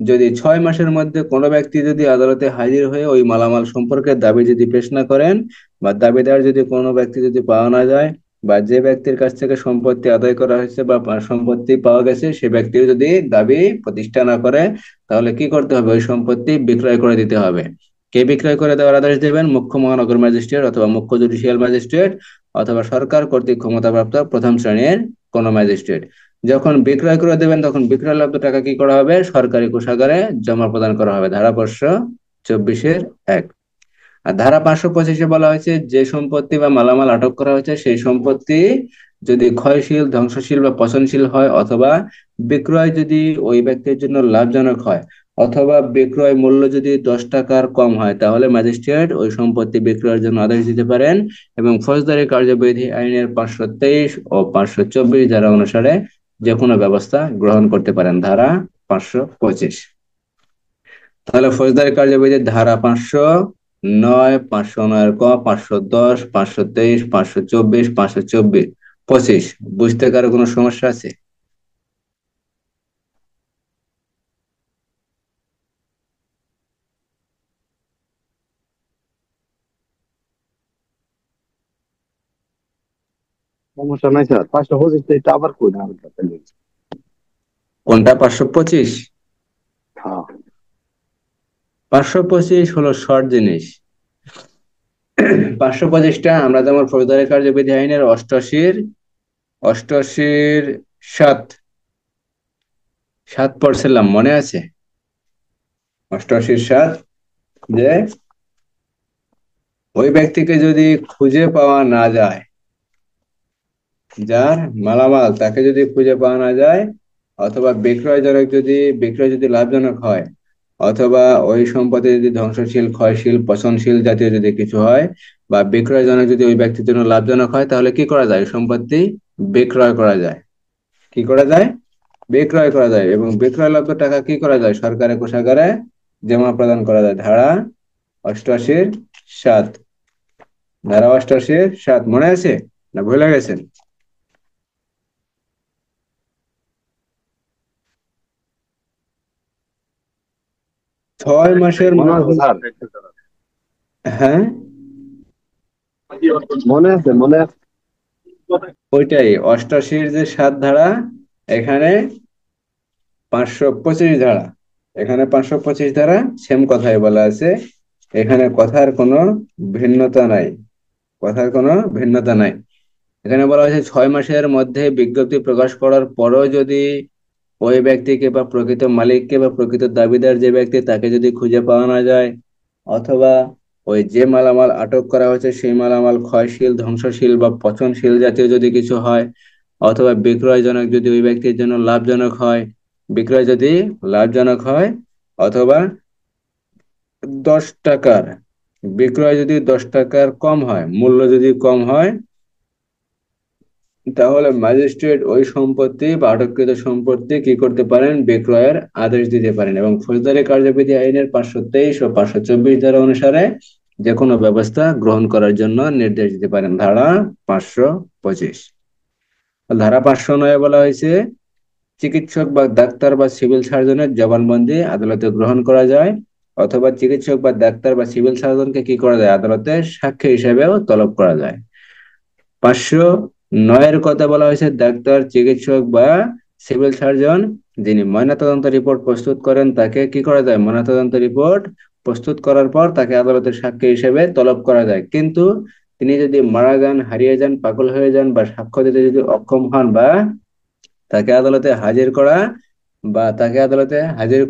যদি 6 মাসের মধ্যে কোনো ব্যক্তি যদি আদালতে হাজির হয়ে ওই মালামাল সম্পর্কে দাবি যদি পেশ না করেন, বা দাবিদার যদি কোনো ব্যক্তি যদি পাওয়া না যায়, বা যে ব্যক্তির কাছ থেকে সম্পত্তি আদায় করা হয়েছে বা সম্পত্তি পাওয়া গেছে সে ব্যক্তিও যদি দাবি প্রতিষ্ঠা না করে, তাহলে কি করতে হবে? ওই সম্পত্তি বিক্রয় করে দিতে হবে। কে বিক্রয় করে দেওয়ার আদেশ দেবেন? মুখ্য মহানগর ম্যাজিস্ট্রেট অথবা মুখ্য জুডিশিয়াল ম্যাজিস্ট্রেট অথবা সরকার কর্তৃক ক্ষমতাপ্রাপ্ত প্রথম শ্রেণীর কোন ম্যাজিস্ট্রেট। যখন বিক্রয় করে দেবেন তখন বিক্রয় লব্ধ টাকা কি করা হবে? সরকারি কোষাগারে জমা প্রদান করা হবে, ধারা 524-1। আর ধারা 525-এ বলা হয়েছে যে সম্পত্তি বা মালামাল আটক করা হয়েছে সেই সম্পত্তি যদি ক্ষয়শীল, ধ্বংসশীল বা পচনশীল হয়, অথবা বিক্রয় যদি ওই ব্যক্তির জন্য লাভজনক হয়, অথবা বিক্রয় মূল্য যদি 10 টাকার কম হয়, তাহলে ম্যাজিস্ট্রেট ওই সম্পত্তি বিক্রয়ের জন্য আদেশ দিতে পারেন এবং ফৌজদারি কার্যবিধি আইনের 523 ও 524 ধারা অনুসারে যে কোনো ব্যবস্থা গ্রহণ করতে পারেন, ধারা 525। তাহলে ফৌজদারি কার্যবিধির ধারা 509, 509 ক, 510, 523, 524, 524, 25 বুঝতে কারো কোনো সমস্যা আছে? সমস্যা নাই স্যার, 525 এটা আবার কই না আমি তাহলে। কোনটা 525? হ্যাঁ। 525 হলো শর্ট জিনিস। 525টা আমরা যেমন ফৌজদারি কার্যবিধি আইনের অষ্টআশির 7 7 পড়ছিলাম, মনে আছে? 88-7, যে ওই ব্যক্তিকে যদি খুঁজে পাওয়া না যায়, যার মালামাল তাকে যদি খুঁজে পাওয়া না যায়, অথবা বিক্রয় যদি লাভজনক হয়, অথবা ওই সম্পত্তি যদি ধ্বংসশীল, ক্ষয়শীল, পচনশীল জাতীয় যদি কিছু হয়, বা বিক্রয়জনক যদি ওই ব্যক্তির জন্য লাভজনক হয়, তাহলে কি করা যায়? সম্পত্তি বিক্রয় করা যায়। কি করা যায়? বিক্রয় করা যায়। এবং বিক্রয় লব্ধ টাকা কি করা যায়? সরকারের কোষাগারে জমা প্রদান করা যায়, ধারা 88-7। ধারা 88-7 মনে আছে না ভুলে গেছেন? ছয় মাসের মনে আছে স্যার, হ্যাঁ, মনে আছে, মনে আছে। ওইটাই 88-র যে 7 ধারা, এখানে 525 ধারা, এখানে 525 ধারা সেম কথাই বলা আছে। এখানে কথার কোনো ভিন্নতা নাই, কথার কোনো ভিন্নতা নাই। এখানে বলা হয়েছে 6 মাসের মধ্যে বিজ্ঞপ্তি প্রকাশ করার পরও যদি ওই ব্যক্তিকে বা প্রকৃত মালিককে বা প্রকৃত দাবিদার যে ব্যক্তি তাকে যদি খুঁজে পাওয়া না যায়, অথবা ওই যে মালামাল আটক করা হয়েছে সেই মালামাল ক্ষয়শীল, ধ্বংসশীল বা পচনশীল জাতীয় যদি কিছু হয়, অথবা বিক্রয়জনক যদি ওই ব্যক্তির জন্য লাভজনক হয়, বিক্রয় যদি লাভজনক হয়, অথবা 10 টাকার বিক্রয় যদি 10 টাকার কম হয়, মূল্য যদি কম হয়, তাহলে ম্যাজিস্ট্রেট ওই সম্পত্তি বা আটককৃত সম্পত্তি কি করতে পারেন? বিক্রয়ের আদেশ দিতে পারেন এবং ফৌজদারি কার্যবিধি আইনের 523 ও 524 ধারা অনুসারে যে কোনো ব্যবস্থা গ্রহণ করার জন্য নির্দেশ দিতে পারেন, ধারা 525। ধারা 509 বলা হয়েছে চিকিৎসক বা ডাক্তার বা সিভিল সার্জনের জবানবন্দি আদালতে গ্রহণ করা যায়, অথবা চিকিৎসক বা ডাক্তার বা সিভিল সার্জনকে কি করা যায়? আদালতে সাক্ষী হিসেবেও তলব করা যায়। 509-এর কথা বলা হয়েছে ডাক্তার, চিকিৎসক বা সিভিল সার্জন যিনি ময়নাতদন্ত রিপোর্ট প্রস্তুত করেন তাকে কি করা যায়? ময়নাতদন্ত রিপোর্ট প্রস্তুত করার পর তাকে আদালতের সাক্ষী হিসেবে তলব করা যায়। কিন্তু তিনি যদি মারা যান, হারিয়ে যান, পাগল হয়ে যান, বা সাক্ষ্য দিতে যদি অক্ষম হন, বা তাকে আদালতে হাজির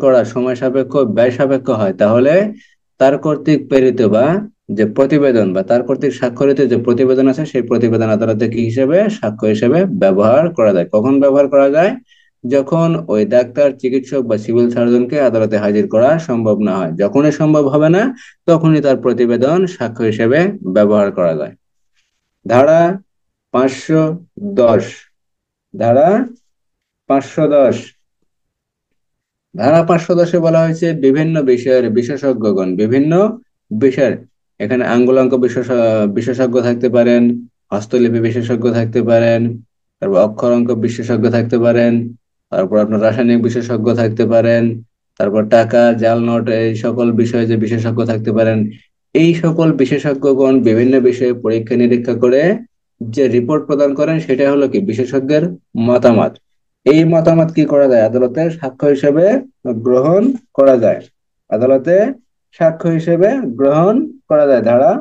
করা সময় সাপেক্ষ, ব্যয় সাপেক্ষ হয়, তাহলে তার কর্তৃক প্রেরিত বা যে প্রতিবেদন বা তার কর্তৃক স্বাক্ষরিত যে প্রতিবেদন আছে সেই প্রতিবেদন আদালতে কি হিসেবে? সাক্ষ্য হিসেবে ব্যবহার করা যায়। কখন ব্যবহার করা যায়? যখন ওই ডাক্তার, চিকিৎসক বা সিভিল সার্জনকে আদালতে হাজির করা সম্ভব না হয়। যখনই সম্ভব হবে না, তখনই তার প্রতিবেদন সাক্ষ্য হিসেবে ব্যবহার করা যায়। ধারা 510, ধারা 510, ধারা 510-এ বলা হয়েছে বিভিন্ন বিষয়ের বিশেষজ্ঞগণ, বিভিন্ন বিষয়ের, এখানে আঙ্গুলাঙ্ক বিশেষজ্ঞ থাকতে পারেন, হস্তলিপি বিশেষজ্ঞ থাকতে পারেন, তারপর অক্ষর অঙ্ক বিশেষজ্ঞ থাকতে পারেন, তারপর আপনার রাসায়নিক বিশেষজ্ঞ থাকতে পারেন, তারপর টাকা, জাল নোট, এই সকল বিষয়ে যে বিশেষজ্ঞ থাকতে পারেন। এই সকল বিশেষজ্ঞগণ বিভিন্ন বিষয়ে পরীক্ষা নিরীক্ষা করে যে রিপোর্ট প্রদান করেন সেটা হলো কি বিশেষজ্ঞের মতামত। এই মতামত কি করা যায় আদালতে সাক্ষ্য হিসেবে গ্রহণ করা যায়। আদালতে সাক্ষ্য হিসেবে গ্রহণ করা যায়, ধারা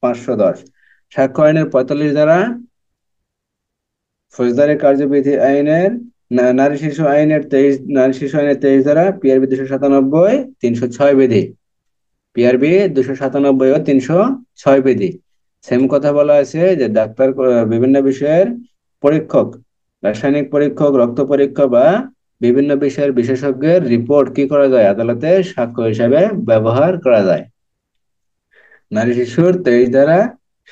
510। সাক্ষ্য আইনের 45 ধারা, ফৌজদারি কার্যবিধি আইনের নারী শিশু আইনের 23 ধারা, পিআরবি 297, 306 বিধি, পিআরবি 297 ও 306 বিধি। সেম কথা বলা আছে যে ডাক্তার বিভিন্ন বিষয়ের পরীক্ষক, রাসায়নিক পরীক্ষক, রক্ত পরীক্ষা বা বিভিন্ন বিষয়ের বিশেষজ্ঞের রিপোর্ট কি করা যায় আদালতে সাক্ষ্য হিসাবে ব্যবহার করা যায়। নারী শিশুর 23 ধারা,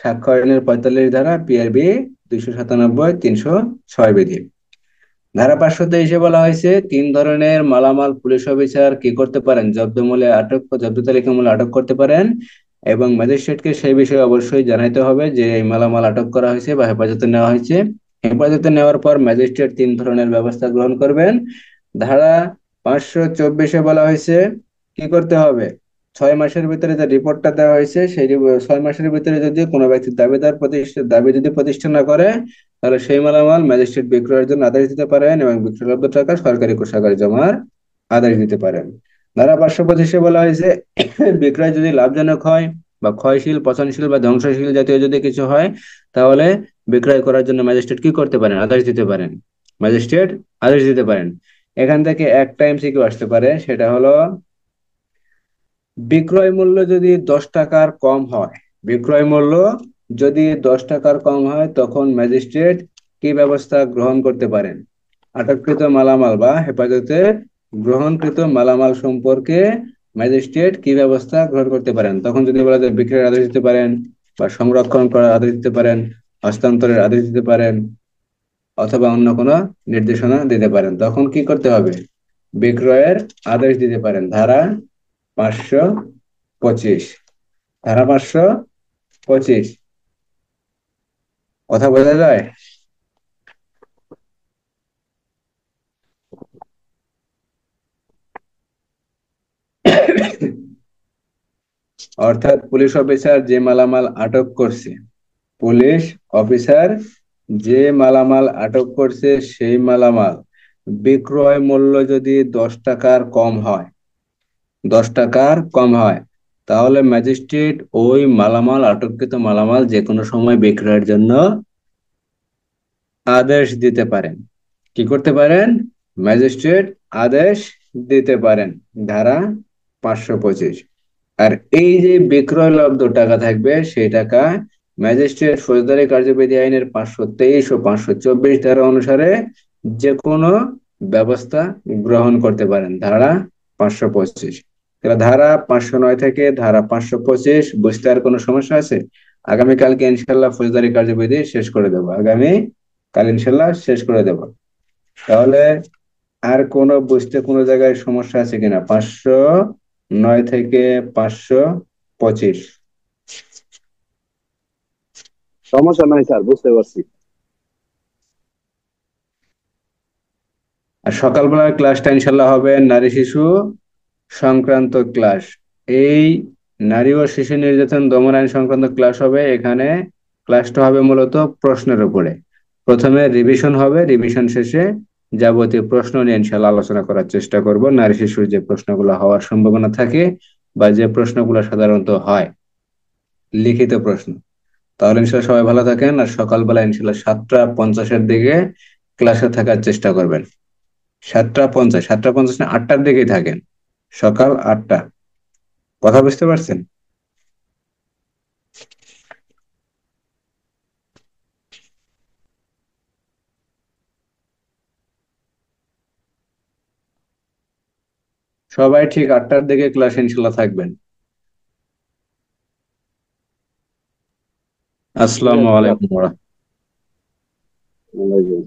সাক্ষ্য আইনের 45 ধারা, পিআরবি 297, 306 বিধি। ধারা 523-এ বলা হয়েছে 3 ধরনের মালামাল পুলিশ অফিসার কি করতে পারেন, জব্দমূলে আটক, জব্দ তালিকা মূলে আটক করতে পারেন এবং ম্যাজিস্ট্রেটকে সেই বিষয়ে অবশ্যই জানাইতে হবে যে এই মালামাল আটক করা হয়েছে বা হেফাজতে নেওয়া হয়েছে। হেফাজতে নেওয়ার পর ম্যাজিস্ট্রেট 3 ধরনের ব্যবস্থা গ্রহণ করবেন। ধারা 524-এ বলা হয়েছে কি করতে হবে, 6 মাসের ভিতরে যে রিপোর্টটা দেওয়া হয়েছে সেই 6 মাসের ভিতরে যদি কোনো ব্যক্তি দাবি যদি প্রতিষ্ঠা না করে, তাহলে সেই মালামাল ম্যাজিস্ট্রেট বিক্রয়ের জন্য আদেশ দিতে পারেন এবং বিক্রয়লব্ধ টাকা সরকারি কোষাগারে জমার আদেশ দিতে পারেন। ধারা 525-এ বলা হয়েছে বিক্রয় যদি লাভজনক হয় বা ক্ষয়শীল, পচনশীল বা ধ্বংসশীল জাতীয় যদি কিছু হয়, তাহলে বিক্রয় করার জন্য ম্যাজিস্ট্রেট কি করতে পারেন, আদেশ দিতে পারেন। ম্যাজিস্ট্রেট আদেশ দিতে পারেন। এখান থেকে একটা এমসিকিউ আসতে পারে, সেটা হলো বিক্রয় মূল্য যদি 10 টাকার কম হয়, বিক্রয় মূল্য যদি 10 টাকার কম হয়, তখন ম্যাজিস্ট্রেট কি ব্যবস্থা গ্রহণ করতে পারেন। আটককৃত মালামাল বা হেফাজতে গ্রহণকৃত মালামাল সম্পর্কে ম্যাজিস্ট্রেট কি ব্যবস্থা গ্রহণ করতে পারেন। তখন যদি বলা যায় বিক্রয়ের আদেশ দিতে পারেন বা সংরক্ষণ করার আদেশ দিতে পারেন, হস্তান্তরের আদেশ দিতে পারেন অথবা অন্য কোনো নির্দেশনা দিতে পারেন। তখন কি করতে হবে, বিক্রয়ের আদেশ দিতে পারেন। ধারা 525, ধারা 525। কথা বোঝা যায়? অর্থাৎ পুলিশ অফিসার যে মালামাল আটক করছে, পুলিশ অফিসার যে মালামাল আটক করছে সেই মালামাল বিক্রয় মূল্য যদি 10 টাকার কম হয়, 10 টাকার কম হয়, তাহলে ম্যাজিস্ট্রেট ওই মালামাল, আটককৃত মালামাল যে কোনো সময় বিক্রয়ের জন্য আদেশ দিতে পারেন। কি করতে পারেন, ম্যাজিস্ট্রেট আদেশ দিতে পারেন। ধারা 525। আর এই যে বিক্রয় লব্ধ টাকা থাকবে সেই টাকা ম্যাজিস্ট্রেট ফৌজদারি কার্যবিধি আইনের 523 ও 524 ধারা অনুসারে যে কোনো ব্যবস্থা গ্রহণ করতে পারেন। ধারা 525। তাহলে ধারা 509 থেকে ধারা 525 বুঝতে আর কোনো সমস্যা আছে? আগামীকালকে ইনশাল্লাহ ফৌজদারি কার্যবিধি শেষ করে দেবো, কাল ইনশাল্লাহ শেষ করে দেবো। তাহলে আর কোনো বুঝতে কোনো জায়গায় সমস্যা আছে কিনা? 509 থেকে 525। সমস্যা নাই স্যার, বুঝতে পারছি। আর সকালবেলার ক্লাসটা ইনশাল্লাহ হবে নারী শিশু সংক্রান্ত ক্লাস। এই নারী ও শিশু নির্যাতন দমন আইন সংক্রান্ত ক্লাস হবে। এখানে ক্লাসটা হবে মূলত প্রশ্নের উপরে। প্রথমে রিভিশন হবে, রিভিশন শেষে যাবতীয় প্রশ্ন নিয়ে ইনশাল্লাহ আলোচনা করার চেষ্টা করব। নারী শিশুর যে প্রশ্নগুলো হওয়ার সম্ভাবনা থাকে বা যে প্রশ্নগুলো সাধারণত হয়, লিখিত প্রশ্ন। তাহলে ইনশাল্লাহ সবাই ভালো থাকেন, আর সকালবেলা ইনশাল্লাহ 7টা 50-এর দিকে ক্লাসে থাকার চেষ্টা করবেন। 7টা 50, 7টা 50 না, 8টার দিকেই থাকেন, সকাল 8টা। কথা বুঝতে পারছেন? সবাই ঠিক 8টার দিকে ক্লাসে ইনশাল্লাহ থাকবেন। ঠিক আসসালামু আছে স্যার। আলাইকুম। ভালো থাকবেন।